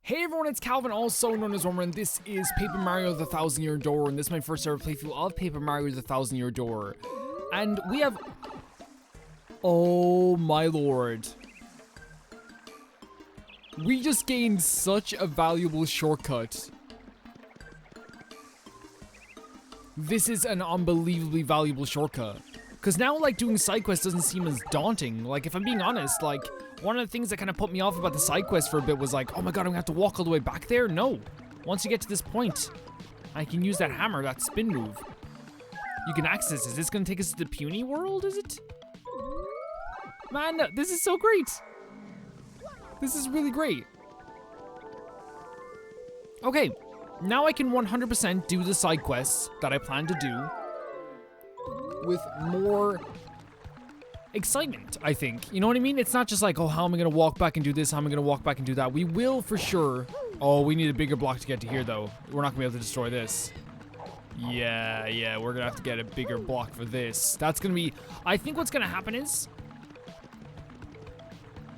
Hey everyone, it's Calvin, also known as Roman, and this is Paper Mario The Thousand Year Door, and this is my first ever playthrough of Paper Mario The Thousand Year Door. And we have... Oh my lord. We just gained such a valuable shortcut. This is an unbelievably valuable shortcut. Because now, like, doing side quests doesn't seem as daunting. Like, if I'm being honest, like, one of the things that kind of put me off about the side quest for a bit was like, oh my god, I'm gonna have to walk all the way back there? No. Once you get to this point, I can use that hammer, that spin move. You can access. Is this gonna take us to the puny world, is it? Man, this is so great. This is really great. Okay, now I can 100% do the side quests that I plan to do with more excitement, I think. You know what I mean? It's not just like, oh, how am I gonna walk back and do this? How am I gonna walk back and do that? We will for sure. Oh, we need a bigger block to get to here though. We're not gonna be able to destroy this. Yeah, we're gonna have to get a bigger block for this. That's gonna be, I think what's gonna happen is,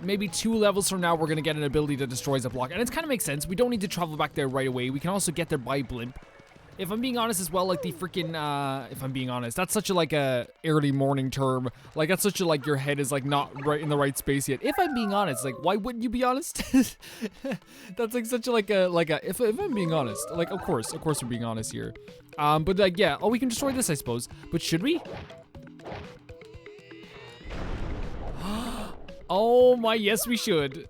maybe 2 levels from now, we're gonna get an ability that destroys a block. And it kind of makes sense. We don't need to travel back there right away. We can also get there by blimp. If I'm being honest as well, like the freaking, if I'm being honest, that's such a, like, a early morning term. Like, that's such a, like, your head is, like, not right in the right space yet. If I'm being honest, like, why wouldn't you be honest? That's, like, such a, if I'm being honest. Like, of course we're being honest here. But, like, yeah. Oh, we can destroy this, I suppose. But should we? Oh my, yes we should.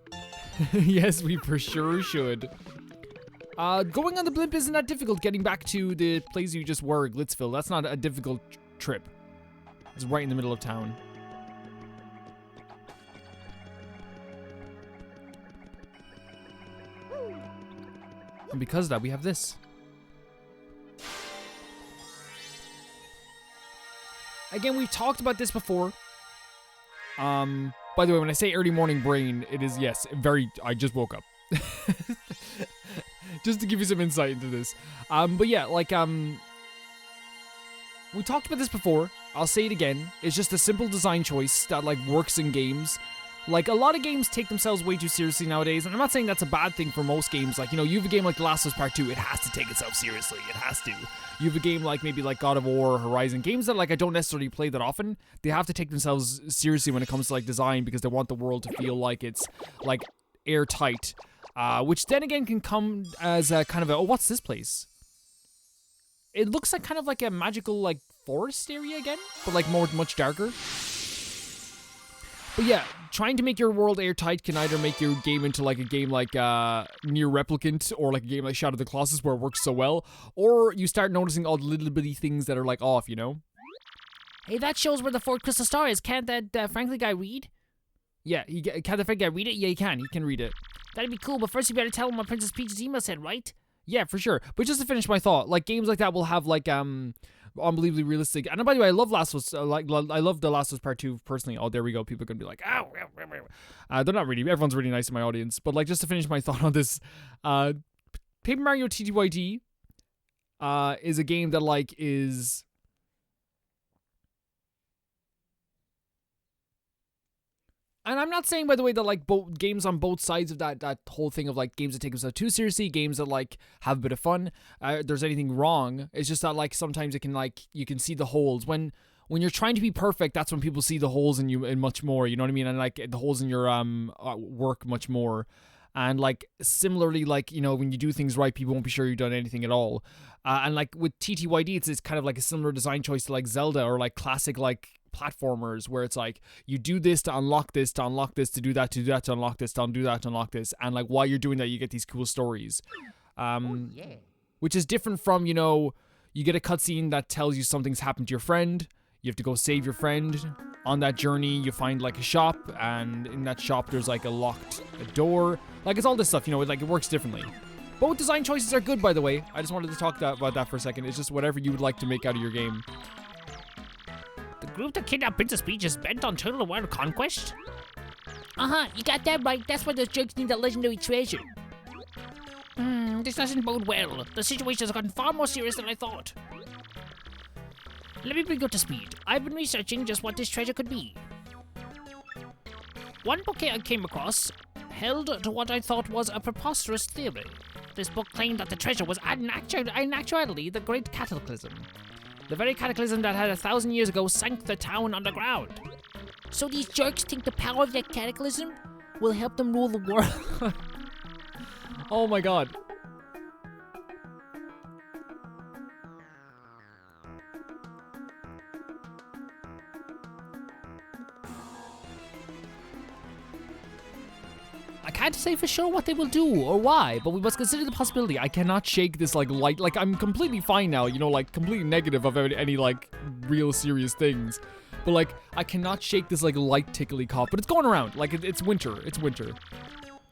Yes, we for sure should. Going on the blimp isn't that difficult. Getting back to the place you just were, Glitzville, that's not a difficult trip. It's right in the middle of town. And because of that, we have this. Again, we've talked about this before. By the way, when I say early morning brain, it is, yes, I just woke up. Just to give you some insight into this. But yeah, like, we talked about this before. I'll say it again. It's just a simple design choice that, like, works in games. Like, a lot of games take themselves way too seriously nowadays, and I'm not saying that's a bad thing for most games. Like, you know, you have a game like The Last of Us Part 2, it has to take itself seriously. It has to. You have a game like maybe like God of War or Horizon, games that, like, I don't necessarily play that often. They have to take themselves seriously when it comes to, like, design, because they want the world to feel like it's, like, airtight. Which then again can come as a kind of a, oh, what's this place? It looks like kind of like a magical, like, forest area again, but, like, much darker. But yeah, trying to make your world airtight can either make your game into, like, a game like Near Replicant, or like a game like Shadow of the Colossus where it works so well, or you start noticing all the little bitty things that are, like, off, you know? Hey, that shows where the 4th crystal star is. Can't that Franklin guy read? Yeah, can the Frank guy read it? Yeah, he can read it. That'd be cool, but first you better tell him what Princess Peach's email said, right? Yeah, for sure. But just to finish my thought, like, games like that will have, like, unbelievably realistic. And by the way, I love Last of Us, I love The Last of Us Part 2 personally. Oh, there we go. People are gonna be like, ow. They're not really. Everyone's really nice in my audience. But, like, just to finish my thought on this, Paper Mario TTYD is a game that, like, is... And I'm not saying, by the way, that, like, both games on both sides of that whole thing of, like, games that take themselves too seriously, games that, like, have a bit of fun, there's anything wrong. It's just that, like, sometimes it can, like, you can see the holes. When you're trying to be perfect, that's when people see the holes in you and much more, you know what I mean? And, like, the holes in your work much more. And, like, similarly, like, you know, when you do things right, people won't be sure you've done anything at all. And, like, with TTYD, it's kind of like a similar design choice to, like, Zelda or, like, classic, like, platformers, where it's like you do this to unlock this, to unlock this, to do that, to unlock this, to do that, to unlock this, and, like, while you're doing that, you get these cool stories, which is different from, you know, you get a cutscene that tells you something's happened to your friend, you have to go save your friend. On that journey, you find, like, a shop, and in that shop there's, like, a door, like, it's all this stuff, you know, like, it works differently. Both design choices are good, by the way. I just wanted to talk about that for a second. It's just whatever you would like to make out of your game. The group that kidnapped Princess Peach is bent on total world conquest? Uh-huh, you got that right. That's why those jerks need that legendary treasure. This doesn't bode well. The situation has gotten far more serious than I thought. Let me bring you up to speed. I've been researching just what this treasure could be. One bouquet I came across held to what I thought was a preposterous theory. This book claimed that the treasure was in actuality the Great Cataclysm. The very cataclysm that had 1,000 years ago sank the town underground. So these jerks think the power of that cataclysm will help them rule the world? Oh my god. I can't say for sure what they will do or why, but we must consider the possibility. I cannot shake this like light. Like I'm completely fine now, you know, like completely negative of any like real serious things. But like I cannot shake this like light tickly cough. But it's going around. Like it's winter. It's winter.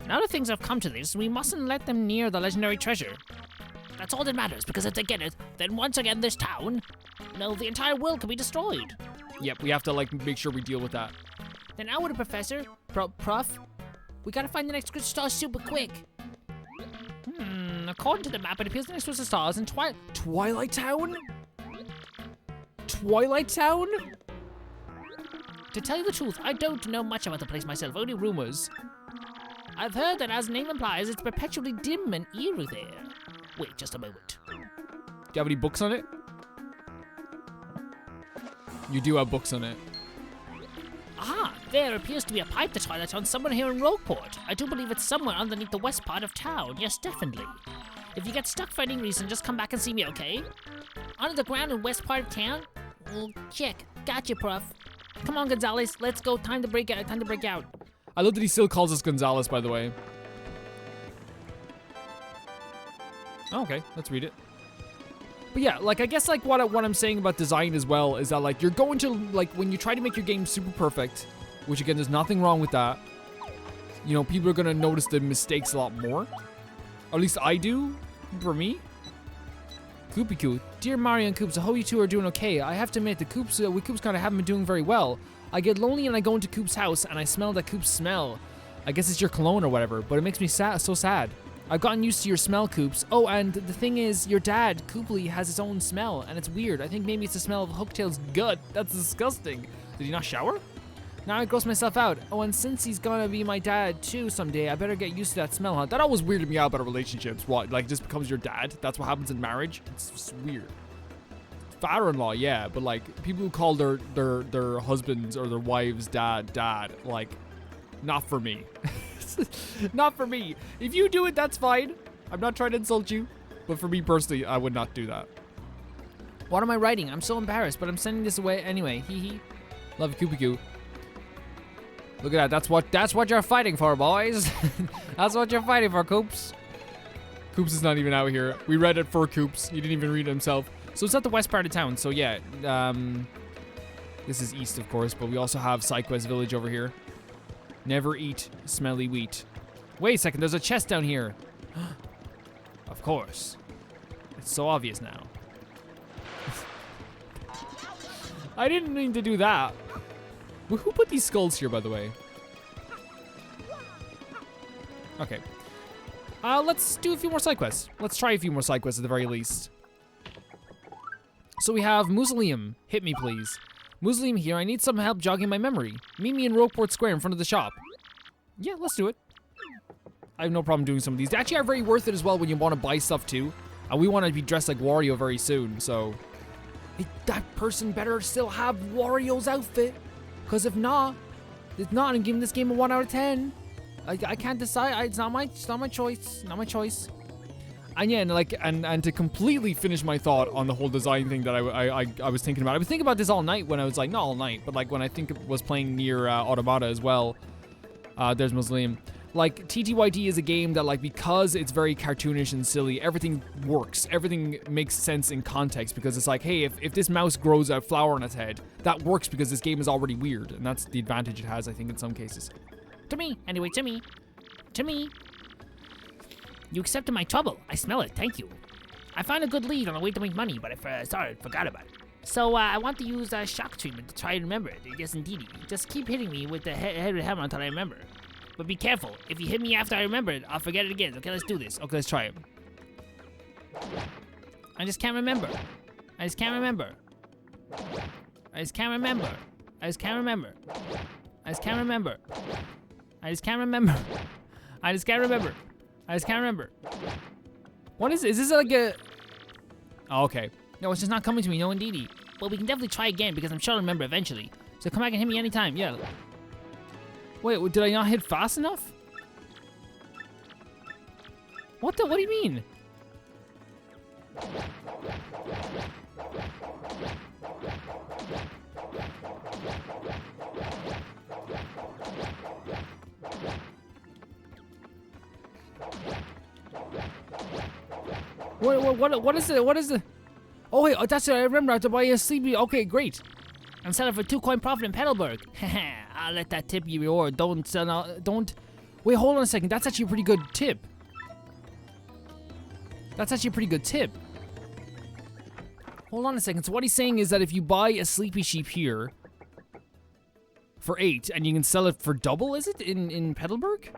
Now that things have come to this, we mustn't let them near the legendary treasure. That's all that matters, because if they get it, then once again this town, no, the entire world could be destroyed. Yep, we have to like make sure we deal with that. Then out with it, Professor. Prof. We gotta find the next crystal star super quick. According to the map, it appears the next crystal star is in Twilight Town? Twilight Town? To tell you the truth, I don't know much about the place myself, only rumors. I've heard that, as the name implies, it's perpetually dim and eerie there. Wait just a moment. Do you have any books on it? You do have books on it. Aha! There appears to be a pipe to Twilight Town somewhere here in Rogueport. I do believe it's somewhere underneath the west part of town. Yes, definitely. If you get stuck for any reason, just come back and see me, okay? Under the ground in west part of town? Well, check. Gotcha, Prof. Come on, Gonzalez. Let's go. Time to break out. I love that he still calls us Gonzalez, by the way. Oh, okay, let's read it. But yeah, like, I guess, like, what I'm saying about design as well is that, like, you're going to, like, when you try to make your game super perfect, which, again, there's nothing wrong with that, you know, people are going to notice the mistakes a lot more. Or at least I do, for me. Kupu, dear Mario and Koops, I hope you two are doing okay. I have to admit, we Koops kind of haven't been doing very well. I get lonely and I go into Koop's house and I smell that Koop's smell. I guess it's your cologne or whatever, but it makes me so sad. I've gotten used to your smell, Koops. Oh, and the thing is, your dad, Kooply, has his own smell, and it's weird. I think maybe it's the smell of Hooktail's gut. That's disgusting. Did he not shower? Now I gross myself out. Oh, and since he's gonna be my dad too someday, I better get used to that smell, huh? That always weirded me out about relationships. What, like, just becomes your dad? That's what happens in marriage? It's just weird. Father-in-law, yeah, but like people who call their husbands or their wives dad, like, not for me. Not for me. If you do it, that's fine. I'm not trying to insult you, but for me personally, I would not do that. What am I writing? I'm so embarrassed, but I'm sending this away anyway. Hee hee. Love you, Kupu. Look at that. That's what you're fighting for, boys. That's what you're fighting for, Koops. Koops is not even out here. We read it for Koops. He didn't even read it himself. So it's at the west part of town. So yeah, this is east, of course, but we also have SideQuest Village over here. Never eat smelly wheat. Wait a second, there's a chest down here. Of course. It's so obvious now. I didn't mean to do that. Who put these skulls here, by the way? Okay. Let's do a few more side quests. Let's try a few more side quests at the very least. So we have Mausoleum. Hit me, please. Mausoleum here. I need some help jogging my memory. Meet me in Rogueport Square in front of the shop. Yeah, let's do it. I have no problem doing some of these. They actually are very worth it as well when you want to buy stuff too. And we want to be dressed like Wario very soon, so... Hey, that person better still have Wario's outfit. Because if not, I'm giving this game a 1 out of 10. I can't decide. It's not my choice. Not my choice. And yeah, and like, and to completely finish my thought on the whole design thing that I was thinking about. I was thinking about this all night when I was like, not all night, but like when I think it was playing near Automata as well. There's Mausoleum. Like, TTYD is a game that, like, because it's very cartoonish and silly, everything works. Everything makes sense in context because it's like, hey, if this mouse grows a flower on its head, that works because this game is already weird. And that's the advantage it has, I think, in some cases. To me. Anyway, to me. To me. You accepted my trouble. I smell it. Thank you. I found a good lead on a way to make money, but I forgot about it. So, I want to use shock treatment to try and remember it. Yes, indeedy. Just keep hitting me with the head of the hammer until I remember. But be careful. If you hit me after I remember it, I'll forget it again. Okay, let's do this. Okay, let's try it. I just can't remember. I just can't remember. I just can't remember. I just can't remember. I just can't remember. I just can't remember. I just can't remember. What is it? Is this like a... Oh, okay. No, it's just not coming to me, no indeedy. But we can definitely try again because I'm sure I'll remember eventually. So come back and hit me anytime, yeah. Wait, did I not hit fast enough? What do you mean? What is it? What is it? Oh wait, that's it. I remember I have to buy a sleepy. Okay, great. I'm selling for 2 coin profit in Petalburg. I'll let that tip you reward. Don't sell out. Don't. Wait, hold on a second. That's actually a pretty good tip. Hold on a second. So what he's saying is that if you buy a sleepy sheep here for 8 and you can sell it for double, is it in Petalburg?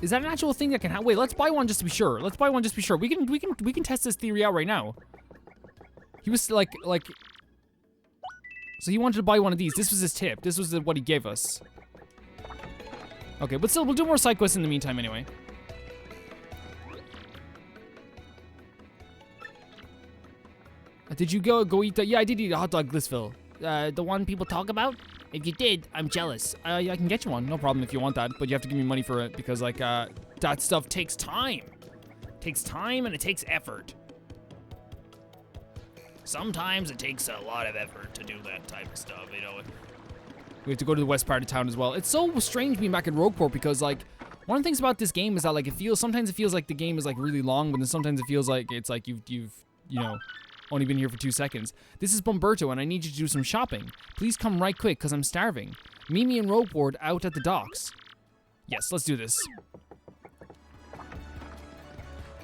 Is that an actual thing that can happen? Wait, let's buy one just to be sure. We can test this theory out right now. He was like. So he wanted to buy one of these. This was his tip. This was what he gave us. Okay, but still, we'll do more side quests in the meantime anyway. Did you go eat the... Yeah, I did eat a hot dog, Blissville. The one people talk about? If you did, I'm jealous. I can get you one. No problem if you want that. But you have to give me money for it because, like, that stuff takes time. It takes time and it takes effort. Sometimes it takes a lot of effort to do that type of stuff, you know. We have to go to the west part of town as well. It's so strange being back in Rogueport because, like, one of the things about this game is that, like, sometimes it feels like the game is, like, really long, but then sometimes it feels like it's like you've you know, only been here for 2 seconds. This is Bomberto, and I need you to do some shopping. Please come right quick, because I'm starving. Meet me in Rogueport out at the docks. Yes, let's do this.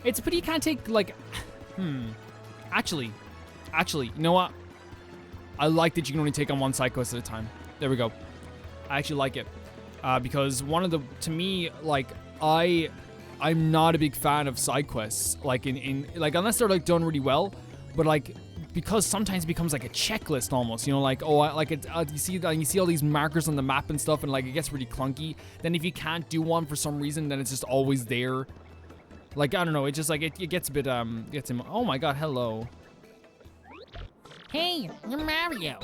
It's a pity you can't take, like... Actually, you know what? I like that you can only take on one side quest at a time. There we go. I actually like it. Because to me, like, I'm not a big fan of side quests. Like, like, unless they're, like, done really well. But, like, because sometimes it becomes, like, a checklist almost. You know, like, you see all these markers on the map and stuff, and, like, it gets really clunky. Then if you can't do one for some reason, then it's just always there. Like, I don't know. It just, like, it gets a bit, oh, my God, hello. Hey, you're Mario.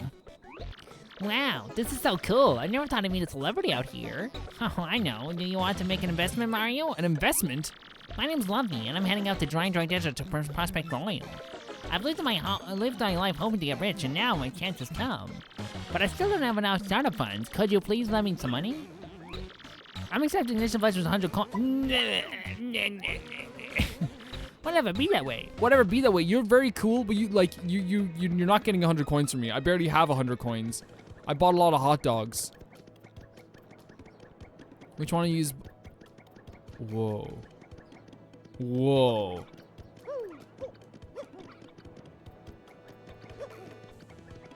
Wow, this is so cool. I never thought I'd meet a celebrity out here. Oh, I know. Do you want to make an investment, Mario? An investment? My name's Lovey, and I'm heading out to Dry Desert to prospect oil. I've lived my life hoping to get rich, and now my chance has come. But I still don't have enough startup funds. Could you please lend me some money? I'm accepting initial investors 100 coins. Whatever, be that way. Whatever, be that way. You're very cool, but you're not getting 100 coins from me. I barely have 100 coins. I bought a lot of hot dogs. Which one to use? Whoa. Whoa.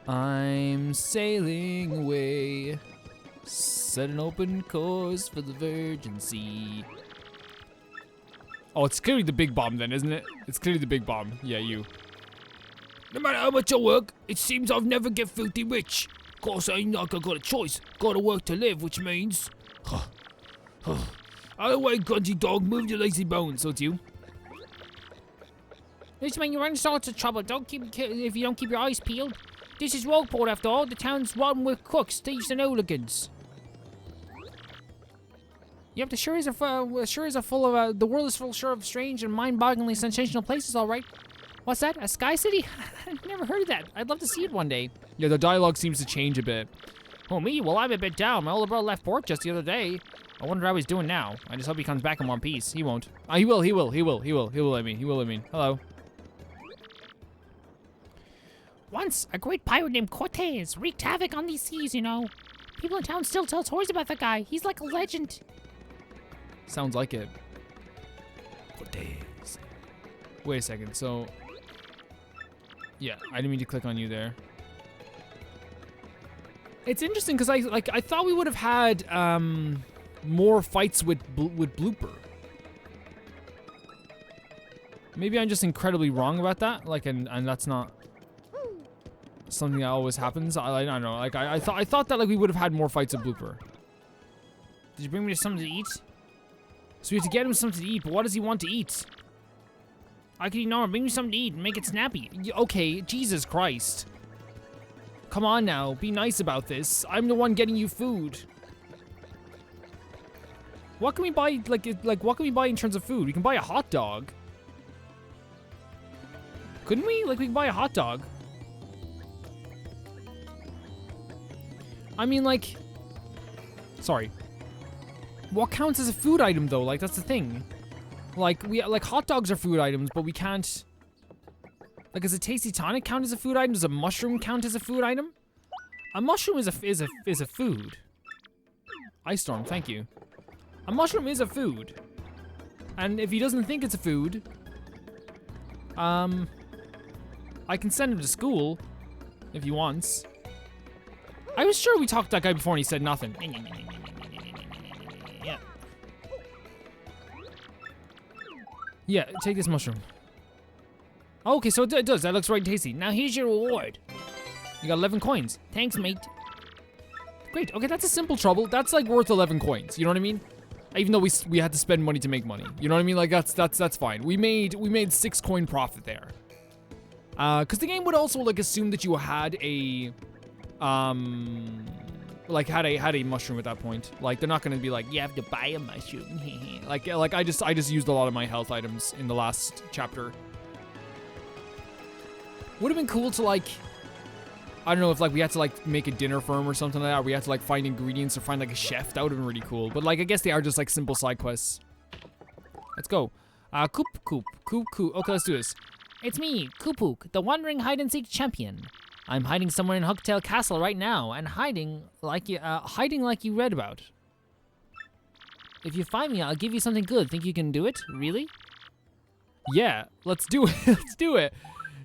I'm sailing away. Set an open course for the Virgin Sea. Oh, it's clearly the big bomb then, isn't it? It's clearly the big bomb. Yeah, you. No matter how much I work, it seems I'll never get filthy rich. Course, I ain't like I got a choice. Gotta work to live, which means... Out of the way, grungy dog, move your lazy bones. So it's you. This man, you're in sorts of trouble. If you don't keep your eyes peeled. This is Rogueport after all. The town's rotten with crooks, thieves, and hooligans. Yep, the the world is full of strange and mind-bogglingly sensational places, all right. What's that? A sky city? I've never heard of that. I'd love to see it one day. Yeah, the dialogue seems to change a bit. Oh, me? Well, I'm a bit down. My older brother left port just the other day. I wonder how he's doing now. I just hope he comes back in one piece. He won't. He will, I mean. Hello. Once, a great pirate named Cortez wreaked havoc on these seas, you know. People in town still tell stories about that guy. He's like a legend. Sounds like it. Cortez. Wait a second, so... Yeah, I didn't mean to click on you there. It's interesting because I thought we would have had more fights with Blooper. Maybe I'm just incredibly wrong about that. Like, and that's not something that always happens. I don't know. Like I thought that like we would have had more fights with Blooper. Did you bring me something to eat? So we have to get him something to eat, but what does he want to eat? I can ignore him. Bring me something to eat and make it snappy. Okay, Jesus Christ. Come on now, be nice about this. I'm the one getting you food. What can we buy, like what can we buy in terms of food? We can buy a hot dog. Couldn't we? Like, we can buy a hot dog. I mean, like... Sorry. What counts as a food item, though? Like, that's the thing. Like, hot dogs are food items, but we can't... Like, does a tasty tonic count as a food item? Does a mushroom count as a food item? A mushroom is a food. Ice Storm, thank you. A mushroom is a food. And if he doesn't think it's a food... I can send him to school. If he wants. I was sure we talked to that guy before and he said nothing. Yeah. Yeah, take this mushroom. Oh, okay, so it does. That looks right tasty. Now here's your reward. You got 11 coins. Thanks, mate. Great. Okay, that's a simple trouble. That's like worth 11 coins. You know what I mean? Even though we had to spend money to make money. You know what I mean? Like that's fine. We made 6 coin profit there. Cause the game would also like assume that you had a like had a mushroom at that point. Like they're not gonna be like, you have to buy a mushroom. like I just used a lot of my health items in the last chapter. Would have been cool to like, I don't know if like we had to like make a dinner for him or something like that. Or we had to like find ingredients or find like a chef. That would have been really cool. But like I guess they are just like simple side quests. Let's go. Coop. Okay, let's do this. It's me, Kupu, the wandering hide-and-seek champion. I'm hiding somewhere in Hooktail Castle right now, and hiding like you read about. If you find me, I'll give you something good. Think you can do it? Really? Yeah, let's do it. Let's do it.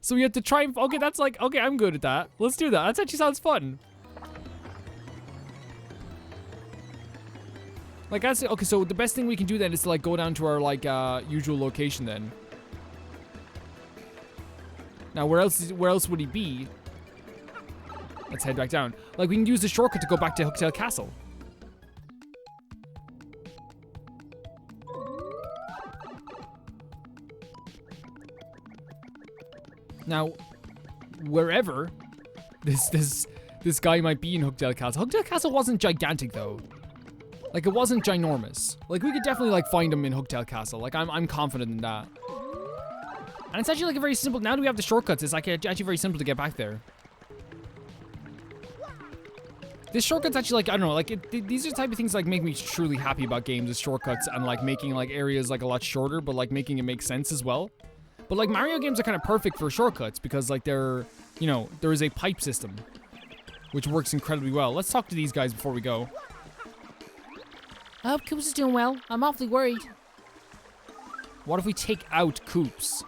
So we have to try and... Okay, that's like... Okay, I'm good at that. Let's do that. That actually sounds fun. Like, that's... Okay, so the best thing we can do then is to, like, go down to our, like, usual location then. Now, where else would he be? Let's head back down. Like, we can use the shortcut to go back to Hooktail Castle. Now, wherever this guy might be in Hooktail Castle. Hooktail Castle wasn't gigantic though. Like it wasn't ginormous. Like we could definitely like find him in Hooktail Castle. Like I'm confident in that. And it's actually like a very simple. Now that we have the shortcuts, it's like actually very simple to get back there. This shortcut's actually like I don't know. Like these are the type of things like make me truly happy about games. Is shortcuts and like making like areas like a lot shorter, but like making it make sense as well. But like Mario games are kind of perfect for shortcuts because like they're, you know, there is a pipe system, which works incredibly well. Let's talk to these guys before we go. I hope Coops is doing well. I'm awfully worried. What if we take out Coops?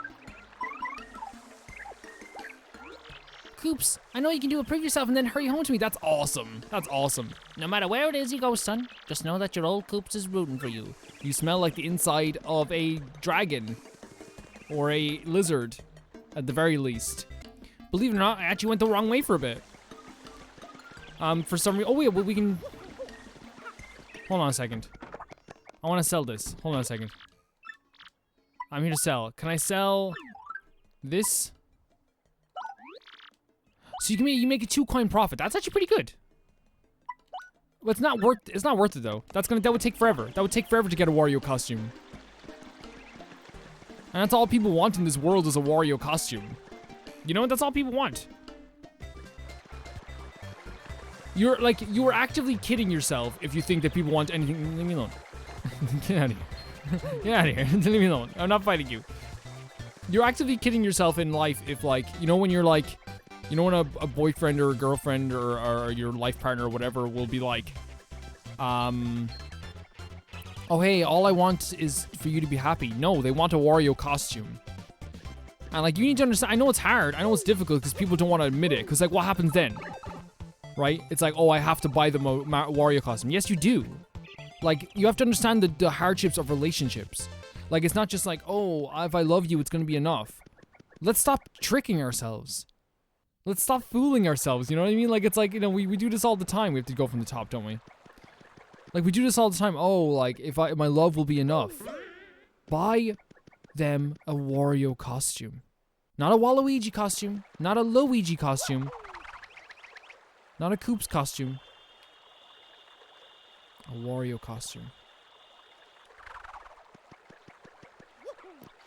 Coops, I know you can do it. Prove yourself and then hurry home to me. That's awesome. That's awesome. No matter where it is you go, son, just know that your old Coops is rooting for you. You smell like the inside of a dragon. Or a lizard, at the very least. Believe it or not, I actually went the wrong way for a bit. For some reason... Oh, wait, well, we can... Hold on a second. I want to sell this. Hold on a second. I'm here to sell. Can I sell this? So you make a 2 coin profit. That's actually pretty good. But it's not worth it though. That would take forever. That would take forever to get a Wario costume. And that's all people want in this world is a Wario costume. You know what? That's all people want. You are actively kidding yourself if you think that people want anything. Leave me alone. Get out of here. Get out of here. Leave me alone. I'm not fighting you. You're actively kidding yourself in life if like, you know when you're like, you know when a boyfriend or a girlfriend or your life partner or whatever will be like, oh hey, all I want is for you to be happy. No, they want a Wario costume. And like, you need to understand, I know it's hard, I know it's difficult because people don't want to admit it. Because like, what happens then? Right? It's like, oh, I have to buy the Wario costume. Yes, you do. Like, you have to understand the hardships of relationships. Like, it's not just like, oh, if I love you, it's going to be enough. Let's stop tricking ourselves. Let's stop fooling ourselves, you know what I mean? Like, it's like, you know, we do this all the time. We have to go from the top, don't we? Like we do this all the time. Oh, like if my love will be enough. Buy them a Wario costume. Not a Waluigi costume. Not a Luigi costume. Not a Koops costume. A Wario costume.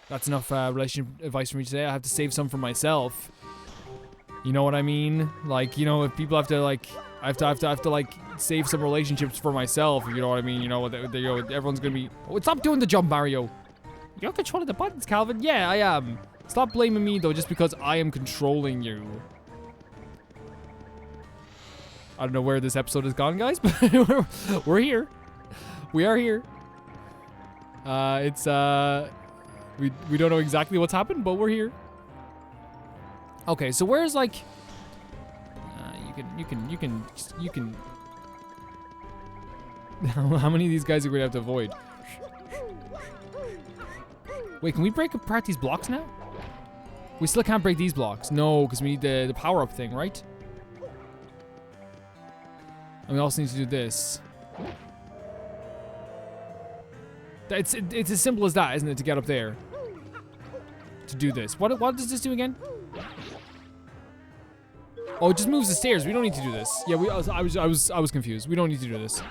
That's enough relationship advice for me today. I have to save some for myself. You know what I mean? Like, you know, if people have to like, I have to like save some relationships for myself. You know what I mean? You know, everyone's gonna be. Oh, stop doing the jump, Mario. You're controlling the buttons, Calvin. Yeah, I am. Stop blaming me though, just because I am controlling you. I don't know where this episode has gone, guys, but we're here. We are here. We don't know exactly what's happened, but we're here. Okay, so where's like you can how many of these guys are we gonna have to avoid? Wait, can we break apart these blocks now? We still can't break these blocks. No, because we need the power-up thing, right? And we also need to do this. It's as simple as that, isn't it, to get up there? To do this. What does this do again? Oh, it just moves the stairs. We don't need to do this. Yeah, I was confused. We don't need to do this.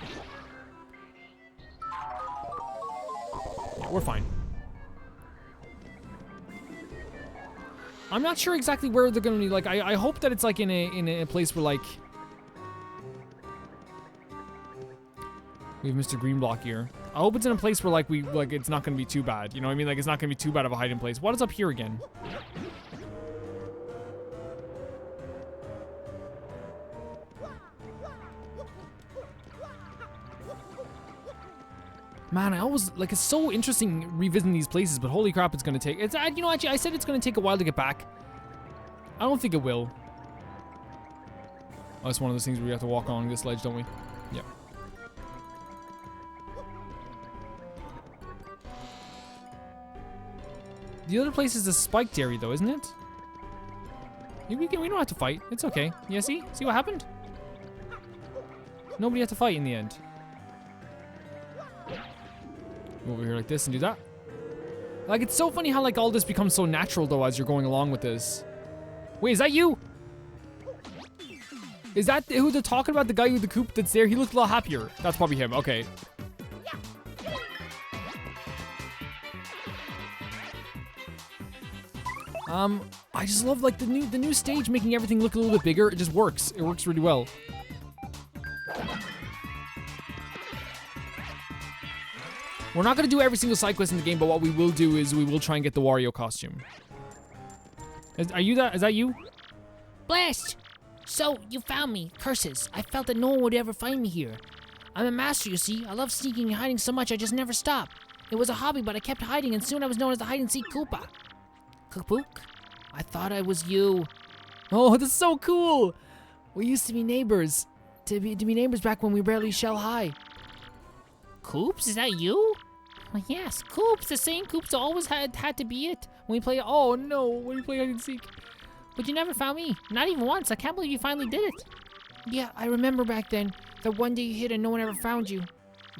Yeah, we're fine. I'm not sure exactly where they're gonna be. Like, I hope that it's like in a place where like we have Mr. Green Block here. I hope it's in a place where like it's not gonna be too bad. You know what I mean? Like it's not gonna be too bad of a hiding place. What is up here again? Man, I always like it's so interesting revisiting these places, but holy crap, it's gonna take. It's you know actually I said it's gonna take a while to get back. I don't think it will. Oh, it's one of those things where we have to walk on this ledge, don't we? Yeah. The other place is a spiked area, though, isn't it? We don't have to fight. It's okay. Yeah, see what happened? Nobody had to fight in the end. Go over here like this and do that. Like, it's so funny how, like, all this becomes so natural, though, as you're going along with this. Wait, is that you? Is that who they're talking about? The guy with the coop that's there? He looked a lot happier. That's probably him. Okay. I just love, like, the new stage making everything look a little bit bigger. It just works. It works really well. We're not going to do every single side quest in the game, but what we will do is we will try and get the Wario costume. Is that you? Blast! So, you found me. Curses. I felt that no one would ever find me here. I'm a master, you see. I love sneaking and hiding so much I just never stop. It was a hobby, but I kept hiding, and soon I was known as the hide-and-seek Koopa. Kupu? I thought I was you. Oh, that's so cool! We used to be neighbors. To be neighbors back when we barely shell high. Koops? Is that you? Well, yes, Koops. The same Koops always had to be it. When we play, oh no, when we play hide and seek. But you never found me. Not even once. I can't believe you finally did it. Yeah, I remember back then. That one day you hid and no one ever found you.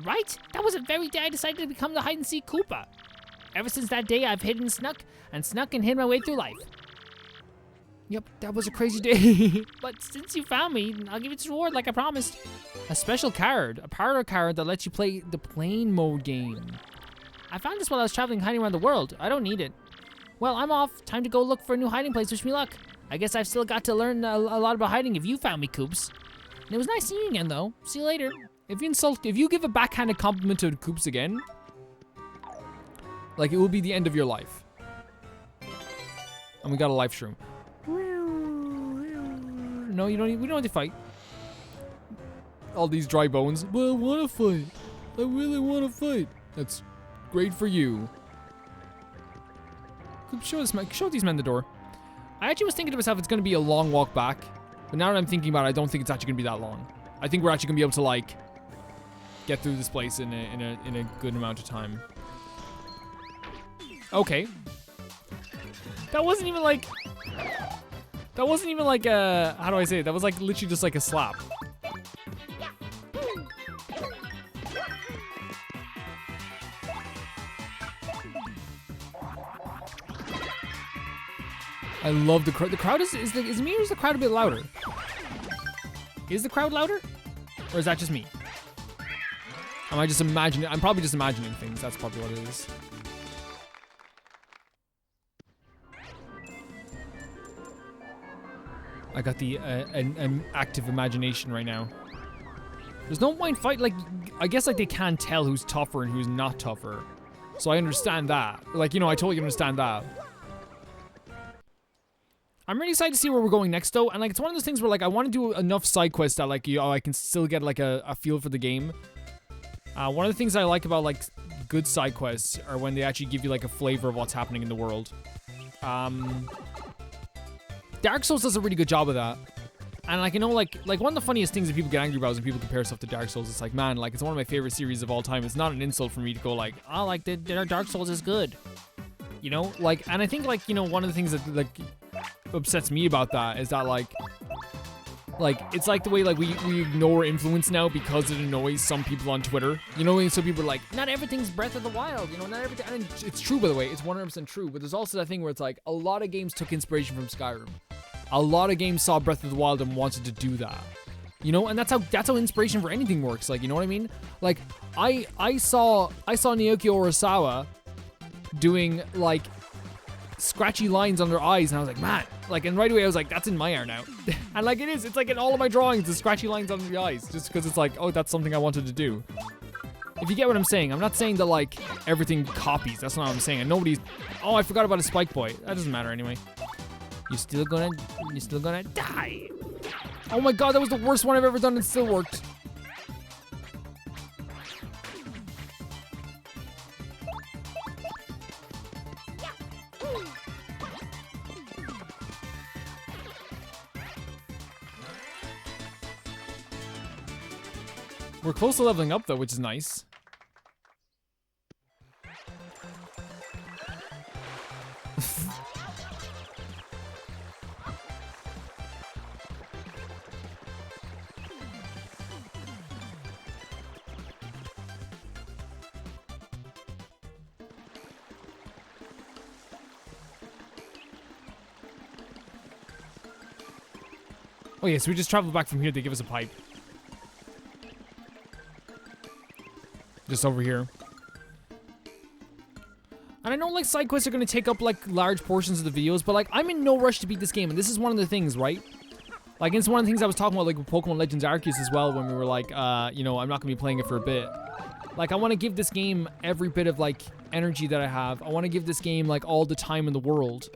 Right? That was the very day I decided to become the hide-and-seek Koopa. Ever since that day, I've hidden and snuck and hid my way through life. Yep, that was a crazy day. But since you found me, I'll give you this reward like I promised. A special card. A parlor card that lets you play the plane mode game. I found this while I was traveling hiding around the world. I don't need it. Well, I'm off. Time to go look for a new hiding place. Wish me luck. I guess I've still got to learn a lot about hiding if you found me, Koops. And it was nice seeing you again, though. See you later. If you give a backhanded compliment to Koops again, like it will be the end of your life. And we got a life shroom. No, we don't have to fight. All these dry bones. Well, I want to fight. I really want to fight. That's great for you. Show these men the door. I actually was thinking to myself, it's going to be a long walk back. But now that I'm thinking about it, I don't think it's actually going to be that long. I think we're actually going to be able to, like, get through this place in a good amount of time. Okay. That wasn't even like how do I say it? That was like literally just like a slap. I love the crowd. The crowd is me or is the crowd a bit louder? Is the crowd louder? Or is that just me? Am I just imagining? I'm probably just imagining things. That's probably what it is. I got the an active imagination right now. There's no point fight. Like, I guess like they can't tell who's tougher and who's not tougher. So I understand that. Like, you know, I totally understand that. I'm really excited to see where we're going next, though. And like, it's one of those things where like I want to do enough side quests that like, you know, I can still get like a feel for the game. One of the things I like about like good side quests are when they actually give you like a flavor of what's happening in the world. Dark Souls does a really good job of that. And like, you know, like one of the funniest things that people get angry about is when people compare stuff to Dark Souls. It's like, man, like it's one of my favorite series of all time. It's not an insult for me to go like, oh, like the Dark Souls is good. You know, like, and I think like, you know, one of the things that like upsets me about that is that like it's like the way like we ignore influence now because it annoys some people on Twitter. You know, and so people are like, not everything's Breath of the Wild, you know, not everything. And it's true, by the way, it's 100% true. But there's also that thing where it's like a lot of games took inspiration from Skyrim. A lot of games saw Breath of the Wild and wanted to do that. You know, and that's how inspiration for anything works. Like, you know what I mean? Like, I saw Naoki Urasawa doing like scratchy lines on their eyes, and I was like, man, like, and right away I was like, that's in my art now. And like it's like in all of my drawings, the scratchy lines under the eyes, just because it's like, oh, that's something I wanted to do. If you get what I'm saying, I'm not saying that like everything copies. That's not what I'm saying. And nobody's, oh, I forgot about a Spike Boy. That doesn't matter anyway. You're still gonna die. Oh my god, that was the worst one I've ever done. It still worked. We're close to leveling up though, which is nice. Oh yeah, so we just traveled back from here. They give us a pipe. Just over here. And I know like side quests are going to take up like large portions of the videos, but like I'm in no rush to beat this game. And this is one of the things, right? Like it's one of the things I was talking about like with Pokemon Legends Arceus as well, when we were like, you know, I'm not going to be playing it for a bit. Like I want to give this game every bit of like energy that I have. I want to give this game like all the time in the world.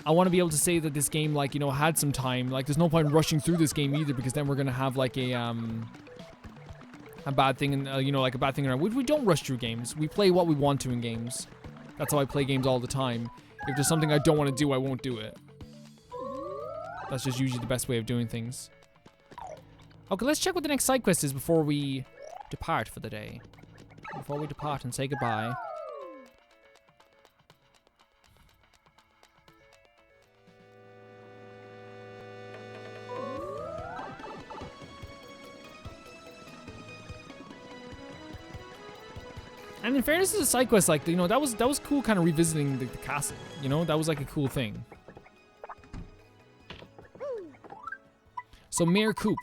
I want to be able to say that this game, like, you know, had some time. Like, there's no point rushing through this game either, because then we're gonna have like a bad thing, and you know, like a bad thing around. We don't rush through games. We play what we want to in games. That's how I play games all the time. If there's something I don't want to do, I won't do it. That's just usually the best way of doing things. Okay, let's check what the next side quest is before we depart for the day. Before we depart and say goodbye. And in fairness to the side quest, like, you know, that was cool, kind of revisiting the castle. You know, that was like a cool thing. So Mayor Coop.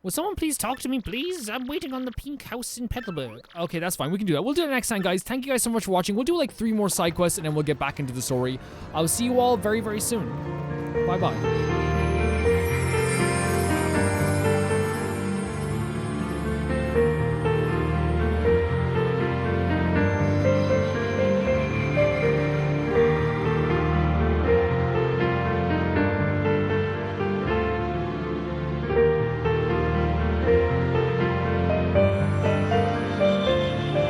Will someone please talk to me, please? I'm waiting on the pink house in Petalburg. Okay, that's fine. We can do that. We'll do it next time, guys. Thank you guys so much for watching. We'll do like 3 more side quests, and then we'll get back into the story. I'll see you all very, very soon. Bye-bye.